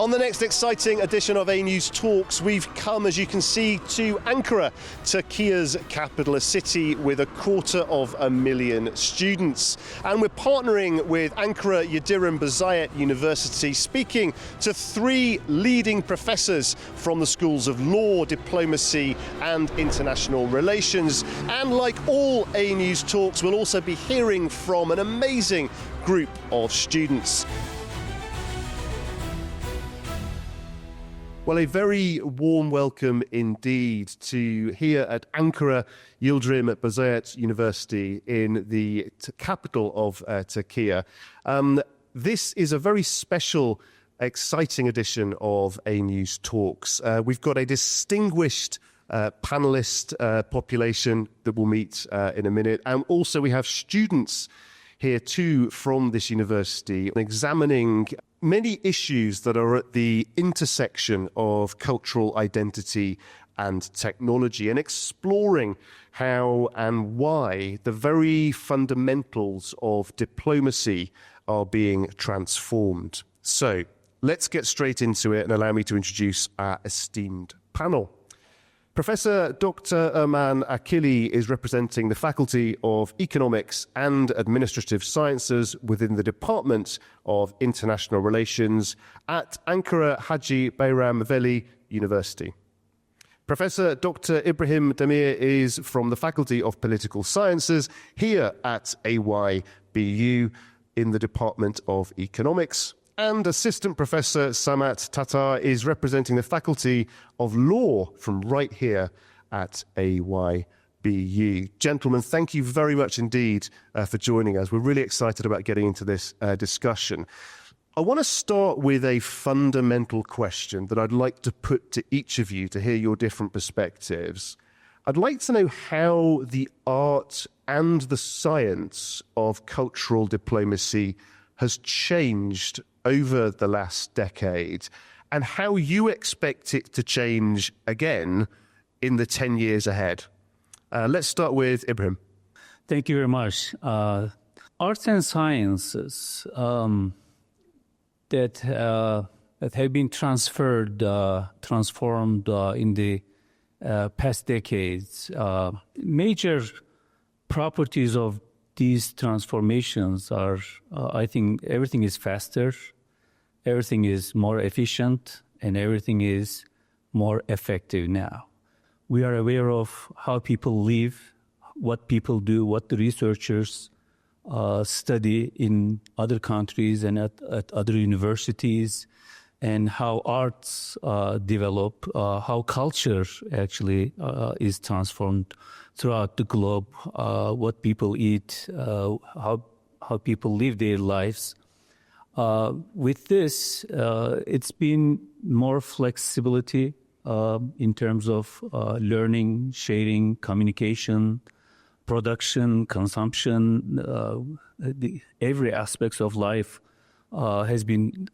On the next exciting edition of AnewZ Talks, we've come, as you can see, to Ankara, Turkey's capital, a city with 250,000 students. And we're partnering with Ankara Yıldırım Beyazıt University, speaking to 3 leading professors from the schools of law, diplomacy and international relations. And like all AnewZ Talks, we'll also be hearing from an amazing group of students. Well, a very warm welcome indeed to here at Ankara Yıldırım Beyazıt University in the capital of Turkey. This is a very special, exciting edition of AnewZ Talks. We've got a distinguished panelist population that we'll meet in a minute. And also we have students here too from this university examining many issues that are at the intersection of cultural identity and technology and exploring how and why the very fundamentals of diplomacy are being transformed. So let's get straight into it and allow me to introduce our esteemed panel. Professor Dr. Erman AKILLI is representing the Faculty of Economics and Administrative Sciences within the Department of International Relations at Ankara Hacı Bayram Veli University. Professor Dr. ProfİbrahimDemir is from the Faculty of Political Sciences here at AYBU in the Department of Economics. And Assistant Professor Samet TATAR is representing the Faculty of Law from right here at AYBU. Gentlemen, thank you very much indeed for joining us. We're really excited about getting into this discussion. I want to start with a fundamental question that I'd like to put to each of you to hear your different perspectives. I'd like to know how the art and the science of cultural diplomacy has changed over the last decade and how you expect it to change again in the 10 years ahead. Let's start with Ibrahim. Thank you very much. Arts and sciences that have been transformed in the past decades. Major properties of these transformations are, I think, everything is faster, everything is more efficient, and everything is more effective now. We are aware of how people live, what people do, what the researchers study in other countries and at other universities, and how arts develop, how culture actually is transformed throughout the globe, what people eat, how people live their lives. With this, it's been more flexibility in terms of learning, sharing, communication, production, consumption. Every aspect of life has been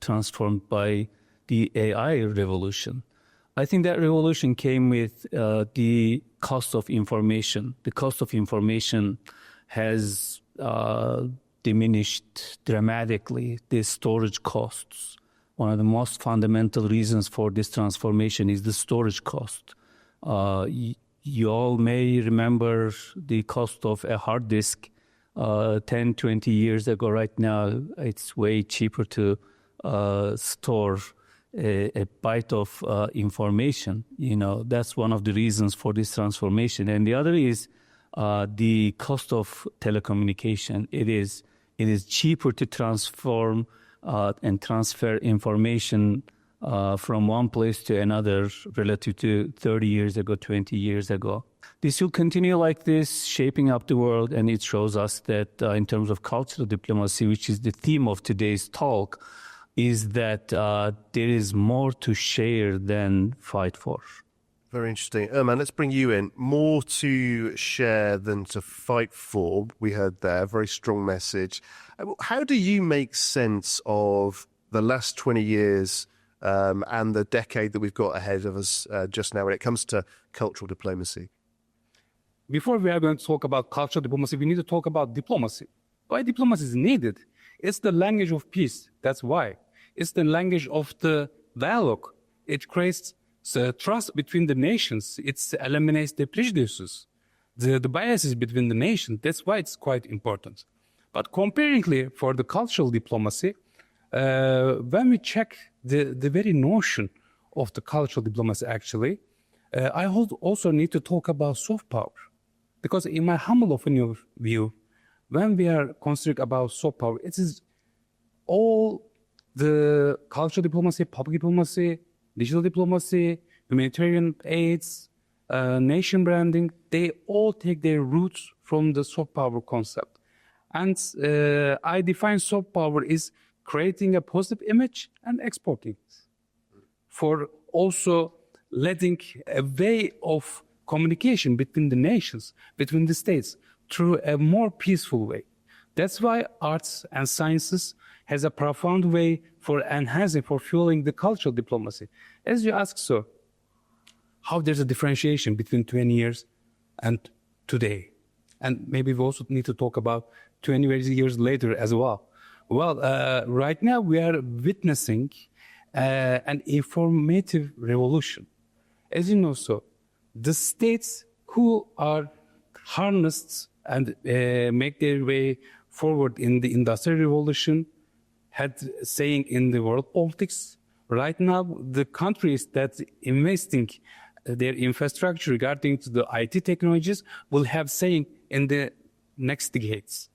transformed by the AI revolution. I think that revolution came with the cost of information. The cost of information has diminished dramatically. The storage costs. One of the most fundamental reasons for this transformation is the storage cost. You all may remember the cost of a hard disk 10, 20 years ago. Right now, it's way cheaper to store a byte of information. You know, that's one of the reasons for this transformation. And the other is the cost of telecommunication. It is cheaper to transform and transfer information from one place to another relative to 30 years ago, 20 years ago. This will continue like this, shaping up the world, and it shows us that in terms of cultural diplomacy, which is the theme of today's talk, is that there is more to share than fight for. Very interesting. Erman, let's bring you in. More to share than to fight for, we heard there. Very strong message. How do you make sense of the last 20 years and the decade that we've got ahead of us just now when it comes to cultural diplomacy? Before we are going to talk about cultural diplomacy, we need to talk about diplomacy. Why diplomacy is needed? It's the language of peace. That's why. It's the language of the dialogue. It creates the trust between the nations. It eliminates the prejudices, the biases between the nations. That's why it's quite important. But comparingly for the cultural diplomacy, when we check the very notion of the cultural diplomacy, actually, I also need to talk about soft power. Because in my humble opinion view, when we are considering about soft power, it is all the cultural diplomacy, public diplomacy, digital diplomacy, humanitarian aids, nation branding, they all take their roots from the soft power concept. And I define soft power is creating a positive image and exporting it. For also letting a way of communication between the nations, between the states, through a more peaceful way. That's why arts and sciences has a profound way for enhancing, for fueling the cultural diplomacy. As you ask, so how there's a differentiation between 20 years and today. And maybe we also need to talk about 20 years later as well. Well, right now we are witnessing an informative revolution. As you know, so the states who are harnessed and make their way forward in the Industrial Revolution had saying in the world politics. Right now, the countries that investing their infrastructure regarding to the IT technologies will have saying in the next decades.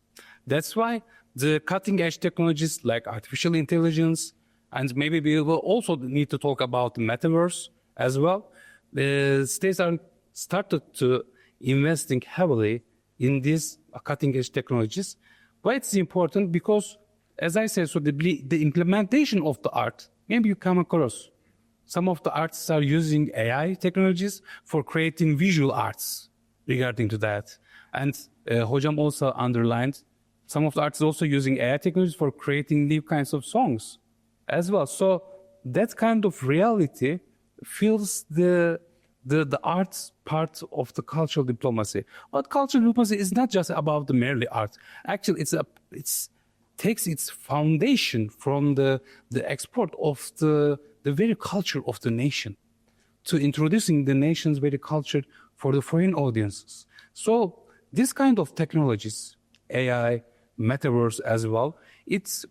That's why the cutting edge technologies like artificial intelligence, and maybe we will also need to talk about the metaverse as well. The states are started to investing heavily in these cutting edge technologies. Why it's important? Because, as I said, so the implementation of the art, maybe you come across some of the artists are using AI technologies for creating visual arts regarding to that. And Hocam also underlined some of the artists also using AI technologies for creating new kinds of songs as well. So that kind of reality feels the arts part of the cultural diplomacy. But cultural diplomacy is not just about the merely art. Actually, it's takes its foundation from the export of the very culture of the nation to introducing the nation's very culture for the foreign audiences. So this kind of technologies, AI, metaverse as well, it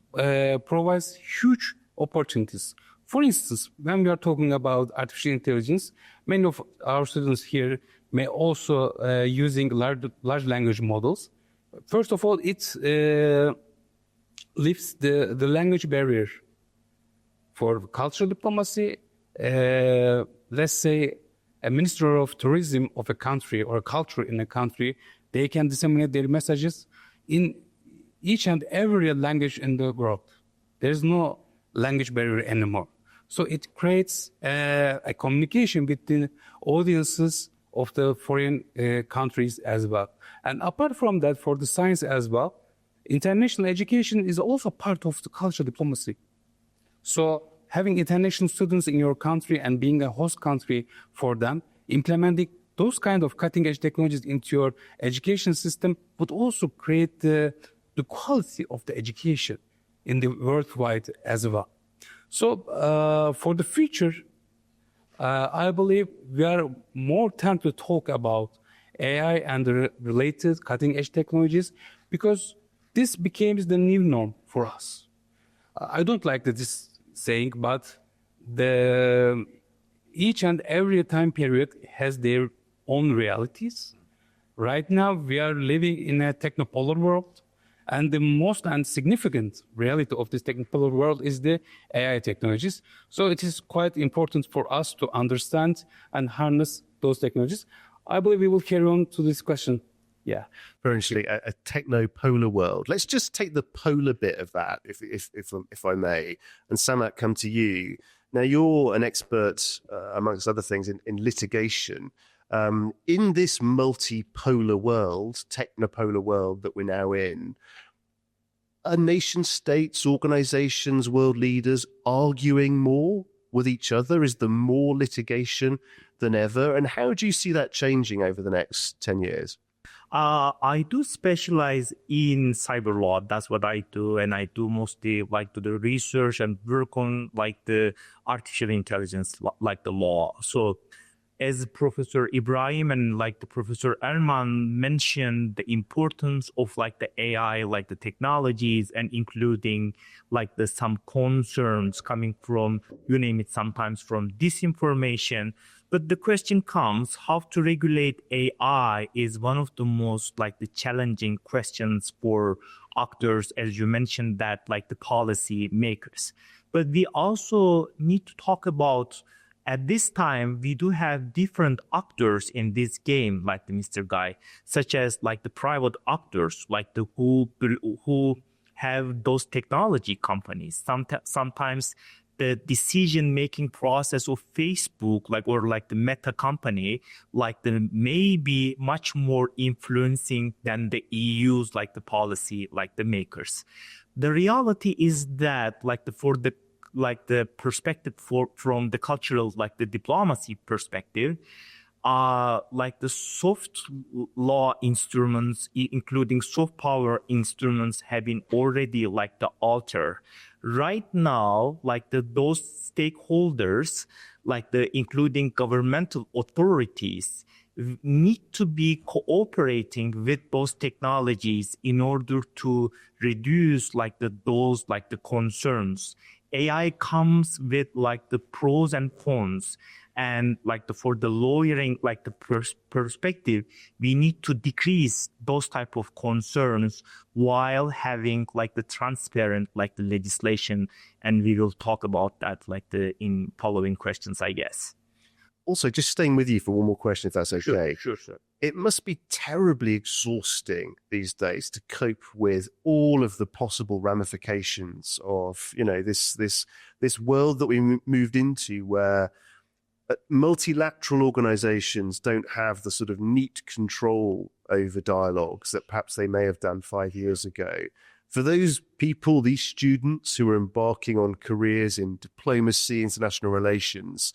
provides huge opportunities. For instance, when we are talking about artificial intelligence, many of our students here may also using large language models. First of all, it lifts the language barrier for cultural diplomacy. Let's say a minister of tourism of a country or a culture in a country, they can disseminate their messages in each and every language in the world. There's no language barrier anymore. So it creates a communication between audiences of the foreign countries as well. And apart from that, for the science as well, international education is also part of the cultural diplomacy. So having international students in your country and being a host country for them, implementing those kind of cutting-edge technologies into your education system would also create the quality of the education in the worldwide as well. So for the future, I believe we are more time to talk about AI and the related cutting-edge technologies because this became the new norm for us. I don't like this saying, but each and every time period has their own realities. Right now, we are living in a technopolar world, and the most and significant reality of this technopolar world is the AI technologies. So it is quite important for us to understand and harness those technologies. I believe we will carry on to this question. Yeah. Very interesting. A techno-polar world. Let's just take the polar bit of that, if I may. And Samet, come to you. Now, you're an expert, amongst other things, in litigation. In this multipolar world, technopolar world that we're now in, are nation states, organizations, world leaders arguing more with each other? Is there more litigation than ever? And how do you see that changing over the next 10 years? I do specialize in cyber law. That's what I do. And I do mostly like to do research and work on like the artificial intelligence, like the law. So as Professor Ibrahim and like the Professor Erman mentioned the importance of like the AI, like the technologies, and including like the some concerns coming from, you name it, sometimes from disinformation. But the question comes, how to regulate AI is one of the most like the challenging questions for actors, as you mentioned, that like the policy makers. But we also need to talk about, at this time, we do have different actors in this game, like the Mr. Guy, such as like the private actors, like the who have those technology companies. Sometimes the decision-making process of Facebook, like or like the Meta company, like the may be much more influencing than the EU's like the policy, like the makers. The reality is that like the perspective from the cultural, like the diplomacy perspective, like the soft law instruments, including soft power instruments, have been already like the altered. Right now, like those stakeholders, like including governmental authorities, need to be cooperating with those technologies in order to reduce like those like the concerns. AI comes with like the pros and cons, and like for the lawyering like the perspective, we need to decrease those type of concerns while having like the transparent like the legislation, and we will talk about that like in following questions, I guess. Also, just staying with you for one more question, if that's okay. Sure. It must be terribly exhausting these days to cope with all of the possible ramifications of, you know, this world that we moved into, where multilateral organizations don't have the sort of neat control over dialogues that perhaps they may have done 5 years ago. For those people, these students who are embarking on careers in diplomacy, international relations,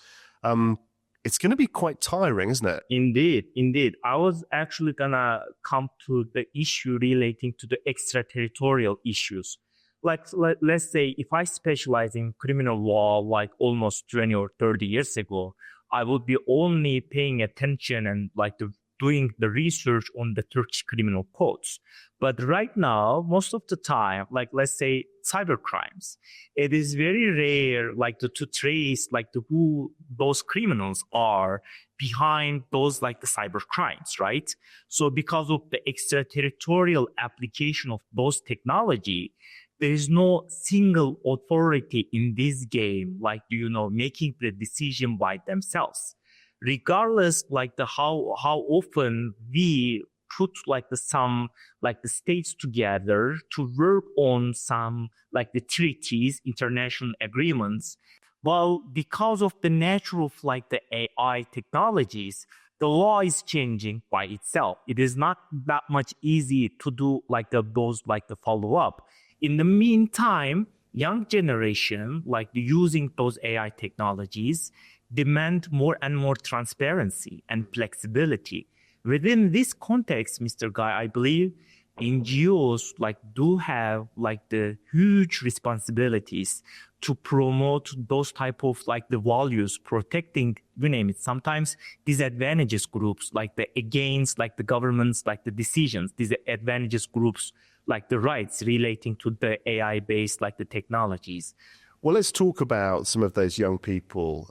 it's going to be quite tiring, isn't it? Indeed. I was actually gonna come to the issue relating to the extraterritorial issues. Like, let's say if I specialize in criminal law like almost 20 or 30 years ago, I would be only paying attention and like doing the research on the Turkish criminal codes. But right now, most of the time, like let's say cyber crimes, it is very rare like to trace like who those criminals are behind those like the cyber crimes, right? So because of the extraterritorial application of those technology, there is no single authority in this game, like, you know, making the decision by themselves. Regardless, like how often we put like some like the states together to work on some like the treaties, international agreements. Well, because of the nature of like the AI technologies, the law is changing by itself. It is not that much easy to do like those like the follow up. In the meantime, young generation like using those AI technologies demand more and more transparency and flexibility. Within this context, Mr. Guy, I believe NGOs like do have like the huge responsibilities to promote those type of like the values, protecting, you name it, sometimes disadvantages groups, like the against like the governments, like the decisions, disadvantages groups, like the rights relating to the AI-based like the technologies. Well, let's talk about some of those young people.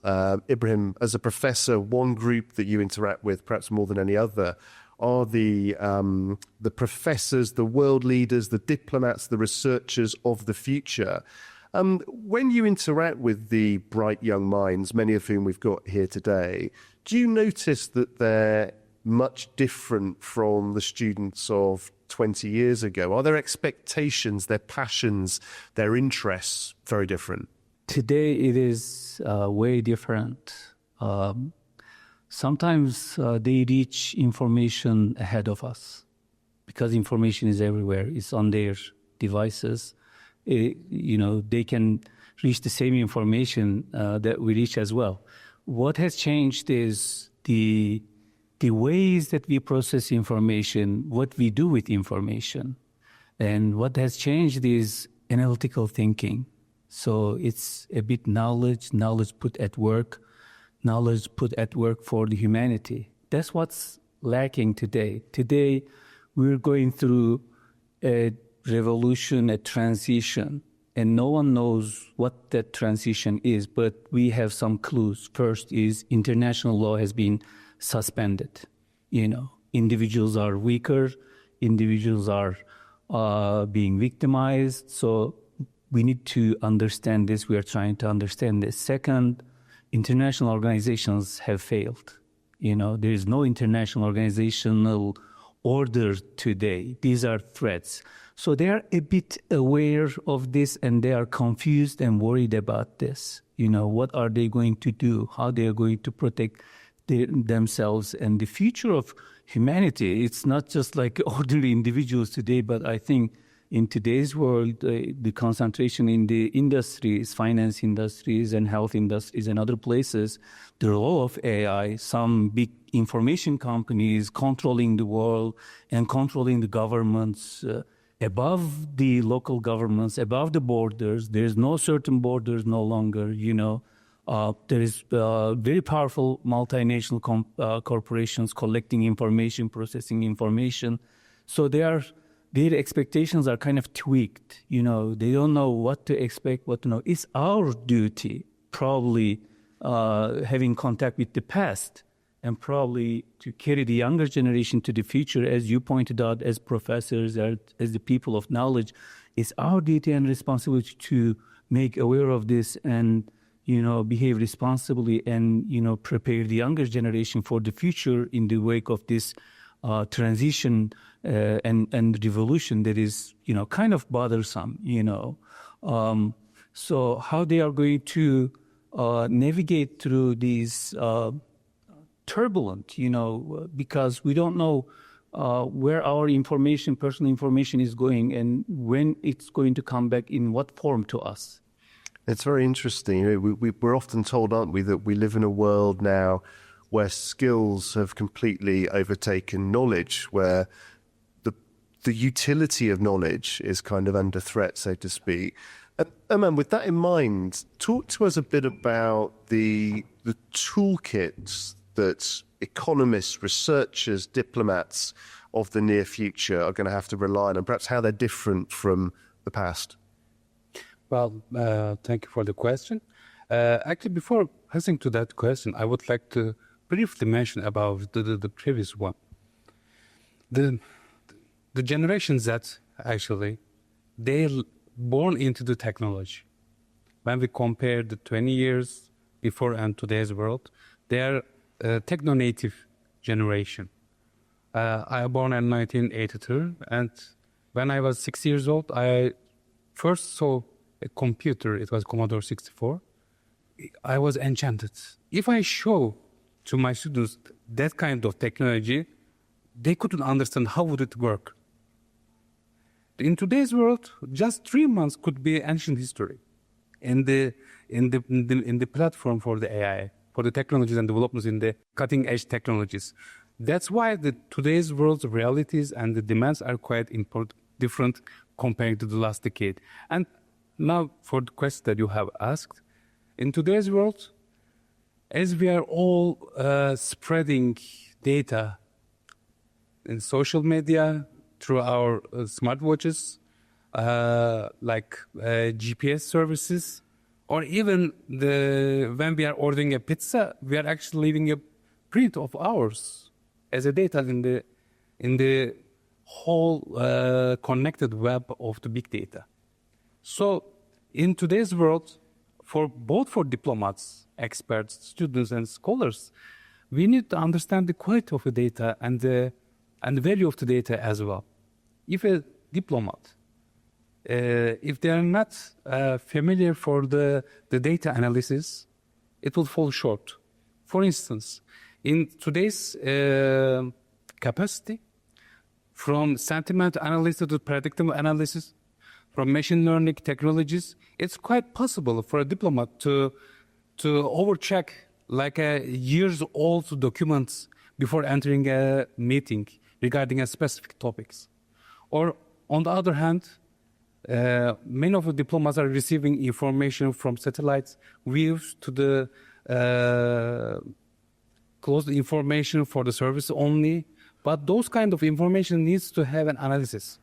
Ibrahim, as a professor, one group that you interact with, perhaps more than any other, are the professors, the world leaders, the diplomats, the researchers of the future. When you interact with the bright young minds, many of whom we've got here today, do you notice that they're much different from the students of 20 years ago? Are their expectations, their passions, their interests very different? Today it is way different. Sometimes they reach information ahead of us because information is everywhere. It's on their devices. They can reach the same information that we reach as well. What has changed is the the ways that we process information, what we do with information. And what has changed is analytical thinking. So it's a bit knowledge put at work for the humanity. That's what's lacking today. Today, we're going through a revolution, a transition, and no one knows what that transition is, but we have some clues. First is international law has been suspended. Individuals are weaker, individuals are being victimized. So we need to understand this. We are trying to understand this. Second, international organizations have failed. There is no international organizational order today. These are threats. So they are a bit aware of this and they are confused and worried about this. What are they going to do? How they are going to protect themselves and the future of humanity? It's not just like ordinary individuals today, but I think in today's world, the concentration in the industries, finance industries and health industries and other places, the role of AI, some big information companies controlling the world and controlling the governments, above the local governments, above the borders. There's no certain borders no longer, there is very powerful multinational corporations collecting information, processing information. So their expectations are kind of tweaked. They don't know what to expect, what to know. It's our duty, probably having contact with the past, and probably to carry the younger generation to the future, as you pointed out, as professors, as the people of knowledge. It's our duty and responsibility to make aware of this and, behave responsibly and, prepare the younger generation for the future in the wake of this transition and revolution that is, kind of bothersome, So how they are going to navigate through these turbulent, because we don't know where our personal information is going and when it's going to come back in what form to us. It's very interesting. We're often told, aren't we, that we live in a world now where skills have completely overtaken knowledge, where the utility of knowledge is kind of under threat, so to speak. Erman, with that in mind, talk to us a bit about the toolkits that economists, researchers, diplomats of the near future are going to have to rely on, and perhaps how they're different from the past. Well, thank you for the question. Actually, before answering to that question, I would like to briefly mention about the previous one. The Generation Z, actually, they're born into the technology. When we compare the 20 years before and today's world, they're a techno-native generation. I was born in 1982, and when I was 6 years old, I first saw a computer. It was Commodore 64. I was enchanted. If I show to my students that kind of technology, they couldn't understand how would it work. In today's world, just 3 months could be ancient history in the platform for the AI, for the technologies and developments in the cutting edge technologies. That's why today's world's realities and the demands are quite different compared to the last decade. And now for the question that you have asked, in today's world, as we are all spreading data in social media, through our smartwatches, like GPS services, or even when we are ordering a pizza, we are actually leaving a print of ours as a data in the whole connected web of the big data. So in today's world, both for diplomats, experts, students, and scholars, we need to understand the quality of the data and the value of the data as well. If a diplomat, if they are not familiar for the data analysis, it will fall short. For instance, in today's capacity, from sentiment analysis to predictive analysis, from machine learning technologies, it's quite possible for a diplomat to overcheck like a years old documents before entering a meeting regarding a specific topics. Or on the other hand, many of the diplomats are receiving information from satellites views to the closed information for the service only. But those kind of information needs to have an analysis.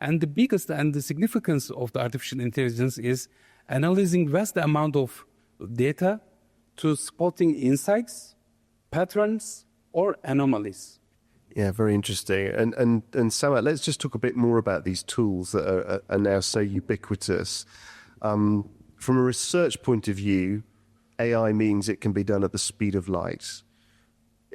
And the biggest and the significance of the artificial intelligence is analyzing vast amount of data to spotting insights, patterns, or anomalies. Yeah, very interesting. And Samet, let's just talk a bit more about these tools that are now so ubiquitous. From a research point of view, AI means it can be done at the speed of light.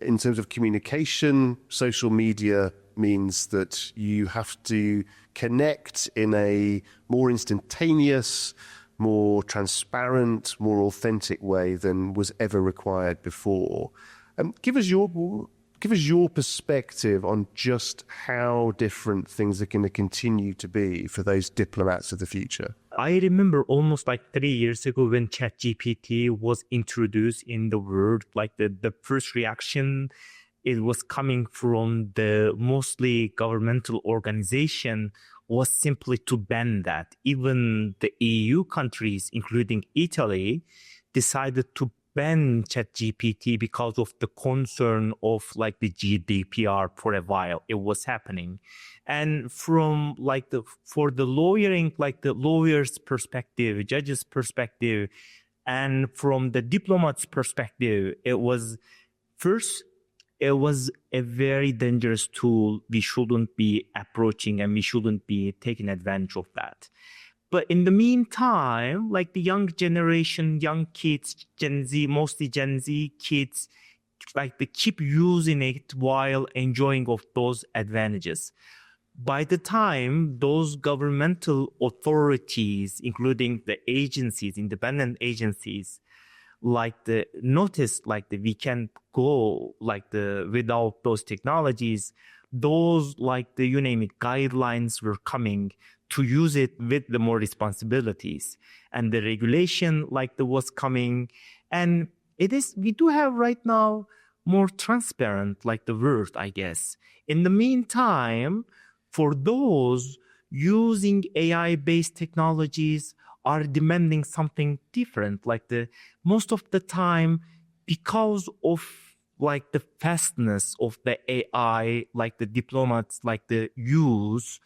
In terms of communication, social media means that you have to connect in a more instantaneous, more transparent, more authentic way than was ever required before. Give us your perspective on just how different things are going to continue to be for those diplomats of the future. I remember almost like 3 years ago when ChatGPT was introduced in the world, like the first reaction, it was coming from the mostly governmental organization, was simply to ban that. Even the EU countries, including Italy, decided to ban ChatGPT because of the concern of like the GDPR for a while. It was happening. And from like for the lawyering, like the lawyer's perspective, judge's perspective, and from the diplomat's perspective, it was a very dangerous tool. We shouldn't be approaching and we shouldn't be taking advantage of that. But in the meantime, like the young generation, young kids, Gen Z, mostly Gen Z kids, like they keep using it while enjoying of those advantages. By the time those governmental authorities, including the agencies, independent agencies, like the notice, like the we can't go like the without those technologies, those like the you name it guidelines were coming to use it with the more responsibilities, and the regulation like the was coming, and it is we do have right now more transparent like the world, I guess. In the meantime, for those using AI-based technologies are demanding something different, like the most of the time because of like the fastness of the AI, like the diplomats, like the use,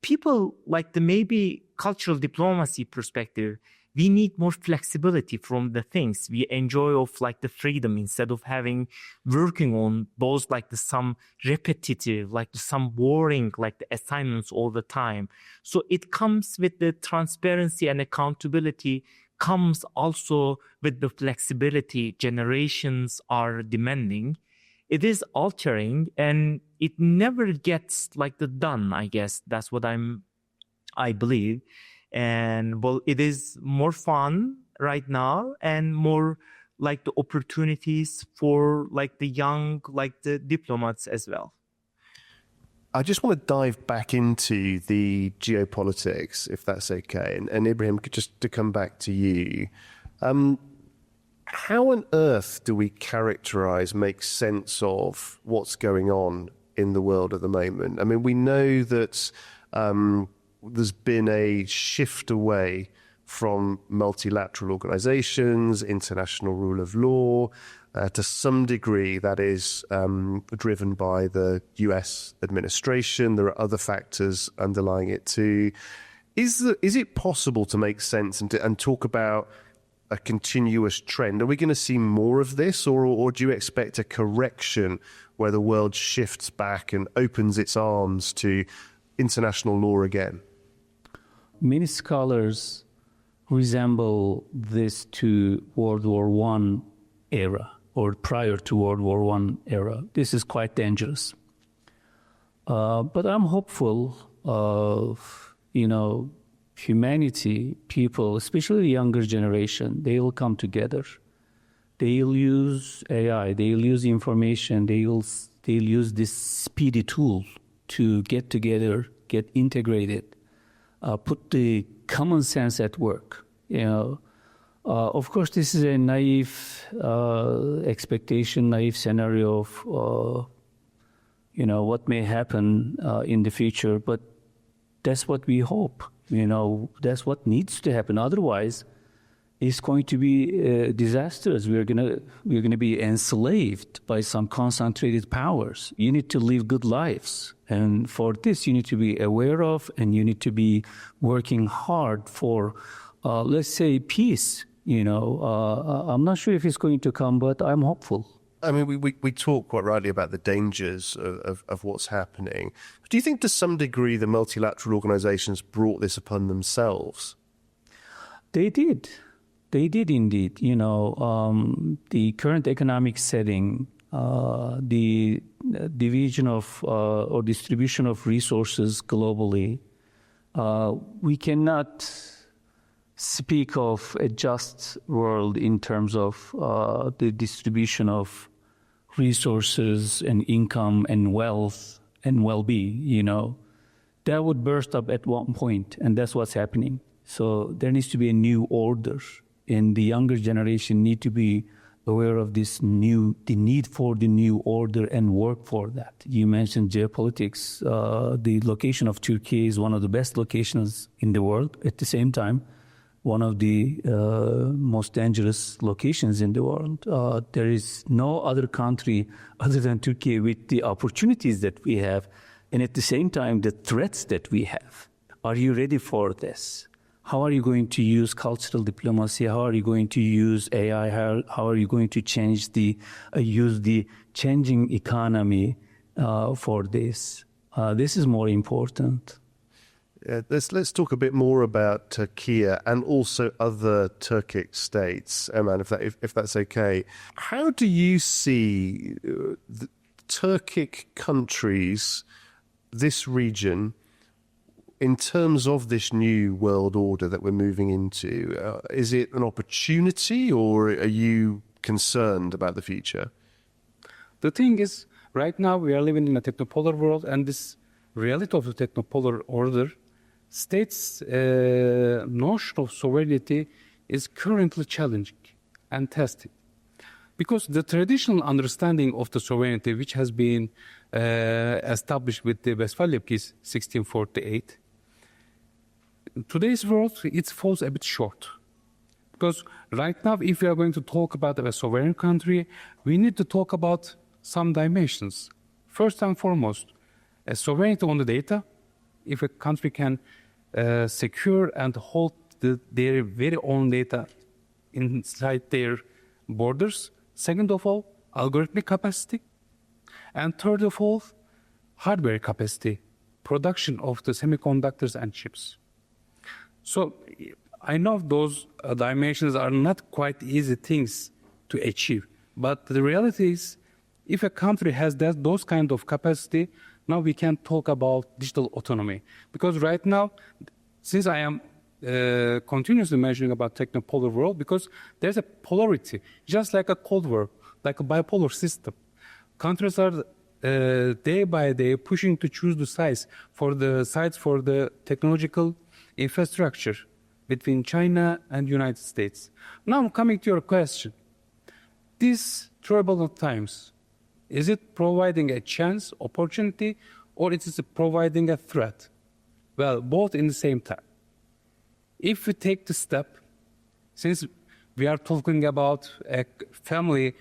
people like the maybe cultural diplomacy perspective, we need more flexibility from the things we enjoy of like the freedom instead of having working on those like the some repetitive, like some boring, like the assignments all the time. So it comes with the transparency and accountability, comes also with the flexibility generations are demanding. It is altering and it never gets like the done, I guess. That's what I believe. And well, it is more fun right now and more like the opportunities for like the young, like the diplomats as well. I just want to dive back into the geopolitics, if that's okay. And Ibrahim, just to come back to you, how on earth do we characterize, make sense of what's going on in the world at the moment? I mean, we know that there's been a shift away from multilateral organizations, international rule of law. To some degree, that is driven by the US administration. There are other factors underlying it too. Is it possible to make sense and talk about a continuous trend? Are we going to see more of this, or do you expect a correction where the world shifts back and opens its arms to international law again? Many scholars resemble this to World War I era or prior to World War I era. This is quite dangerous. But I'm hopeful of, humanity, people, especially the younger generation, they will come together. They'll use AI, they'll use information, they'll use this speedy tool to get together, get integrated, put the common sense at work. Of course, this is a naive expectation, naive scenario of what may happen in the future. But that's what we hope. That's what needs to happen. Otherwise, it's going to be disastrous. We're gonna be enslaved by some concentrated powers. You need to live good lives, and for this, you need to be aware of, and you need to be working hard for, let's say, peace. I'm not sure if it's going to come, but I'm hopeful. I mean, we talk quite rightly about the dangers of what's happening. Do you think to some degree the multilateral organizations brought this upon themselves? They did. They did indeed. The current economic setting, the division of or distribution of resources globally, we cannot speak of a just world in terms of the distribution of resources and income and wealth and well-being, that would burst up at one point, and that's what's happening. So there needs to be a new order, and the younger generation need to be aware of the need for the new order and work for that. You mentioned geopolitics. The location of Turkey is one of the best locations in the world. At the same time, one of the most dangerous locations in the world. There is no other country other than Turkey with the opportunities that we have, and at the same time, the threats that we have. Are you ready for this? How are you going to use cultural diplomacy? How are you going to use AI? How are you going to use the changing economy for this? This is more important. Let's talk a bit more about Turkey and also other Turkic states, Erman, if that's okay. How do you see the Turkic countries, this region, in terms of this new world order that we're moving into? Is it an opportunity, or are you concerned about the future? The thing is, right now we are living in a technopolar world, and this reality of the technopolar order states' notion of sovereignty is currently challenging and tested. Because the traditional understanding of the sovereignty, which has been established with the Westphalia Peace 1648, in today's world, it falls a bit short. Because right now, if we are going to talk about a sovereign country, we need to talk about some dimensions. First and foremost, a sovereignty on the data. If a country can secure and hold their very own data inside their borders. Second of all, algorithmic capacity. And third of all, hardware capacity, production of the semiconductors and chips. So I know those dimensions are not quite easy things to achieve. But the reality is, if a country has those kind of capacity, now we can talk about digital autonomy. Because right now, since I am continuously mentioning about technopolar world, because there's a polarity, just like a Cold War, like a bipolar system. Countries are day by day pushing to choose the sides for the technological infrastructure between China and United States. Now I'm coming to your question. These turbulent times, is it providing a chance, opportunity, or it is providing a threat? Well, both in the same time. If we take the step, since we are talking about a family,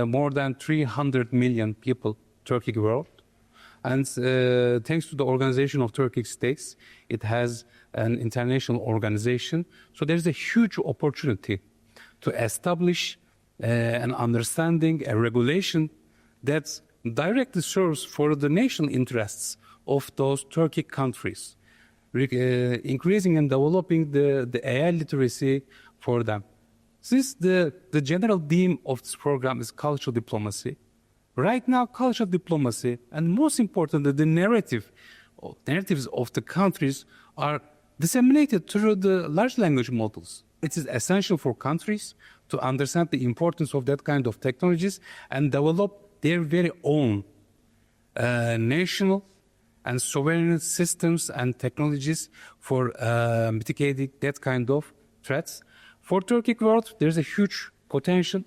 more than 300 million people, Turkic world, and thanks to the organization of Turkic states, it has an international organization. So there's a huge opportunity to establish an understanding, a regulation that directly serves for the national interests of those Turkic countries, increasing and developing the AI literacy for them. Since the general theme of this program is cultural diplomacy, right now cultural diplomacy, and most importantly, the narratives of the countries are disseminated through the large language models. It is essential for countries to understand the importance of that kind of technologies and develop their very own national and sovereign systems and technologies for mitigating that kind of threats. For Turkic world, there's a huge potential.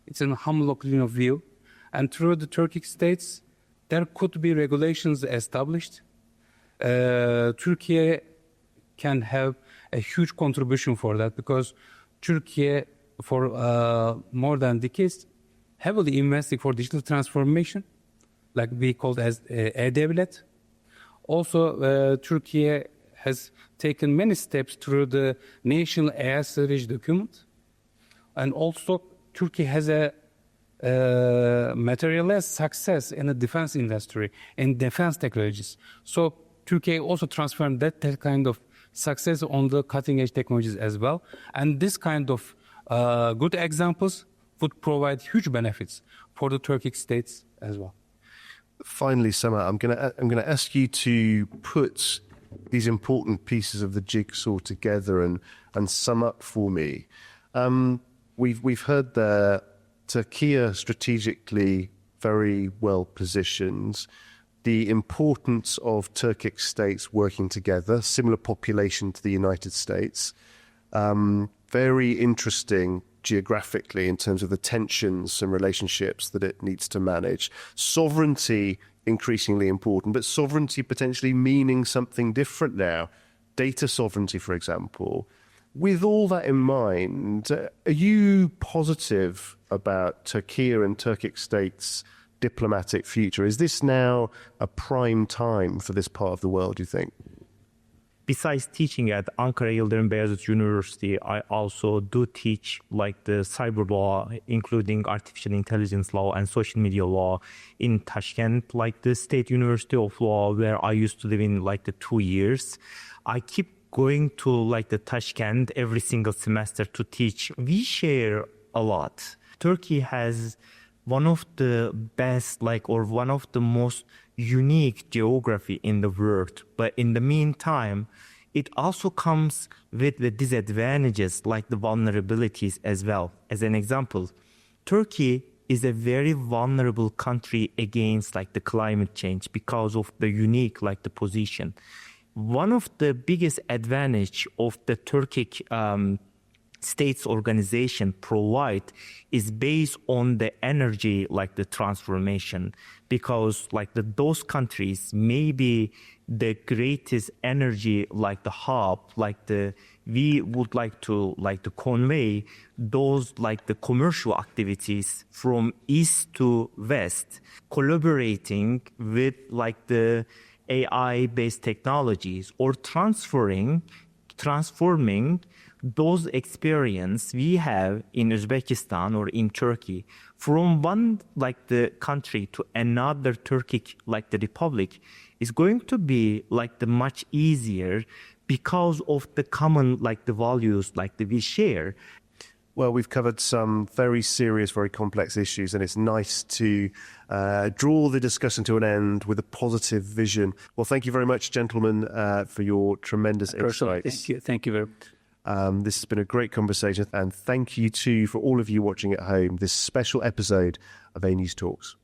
It's in hemlock view. And through the Turkic states, there could be regulations established. Turkey can have a huge contribution for that because Turkey, for more than decades, heavily investing for digital transformation, like we call it as e-devlet. Also, Turkey has taken many steps through the National AI Strategy document. And also, Turkey has a materialized success in the defense industry, in defense technologies. So Turkey also transformed that kind of success on the cutting-edge technologies as well. And this kind of good examples would provide huge benefits for the Turkic states as well. Finally, Samet, I'm gonna ask you to put these important pieces of the jigsaw together and sum up for me. We've heard that Turkey strategically very well positioned, the importance of Turkic states working together, similar population to the United States, very interesting geographically in terms of the tensions and relationships that it needs to manage. Sovereignty increasingly important, but sovereignty potentially meaning something different now. Data sovereignty, for example. With all that in mind, are you positive about Turkey and Turkic states' diplomatic future? Is this now a prime time for this part of the world, do you think? Besides teaching at Ankara Yıldırım Beyazıt University, I also do teach like the cyber law, including artificial intelligence law and social media law in Tashkent, like the State University of Law, where I used to live in like the 2 years. I keep going to like the Tashkent every single semester to teach. We share a lot. Turkey has one of the best, like, or one of the most unique geography in the world. But in the meantime, it also comes with the disadvantages, like the vulnerabilities as well. As an example, Turkey is a very vulnerable country against like the climate change because of the unique, like the position. One of the biggest advantage of the Turkic states organization provide is based on the energy, like the transformation, because like those countries may be the greatest energy, like the hub, like we would like to convey those like the commercial activities from east to west, collaborating with like the AI-based technologies or transforming those experience we have in Uzbekistan or in Turkey from one like the country to another Turkic like the republic is going to be like the much easier because of the common like the values like that we share. Well, we've covered some very serious, very complex issues, and it's nice to draw the discussion to an end with a positive vision. Well, thank you very much, gentlemen, for your tremendous insights. Thank you very much. This has been a great conversation, and thank you too for all of you watching at home this special episode of AnewZ Talks.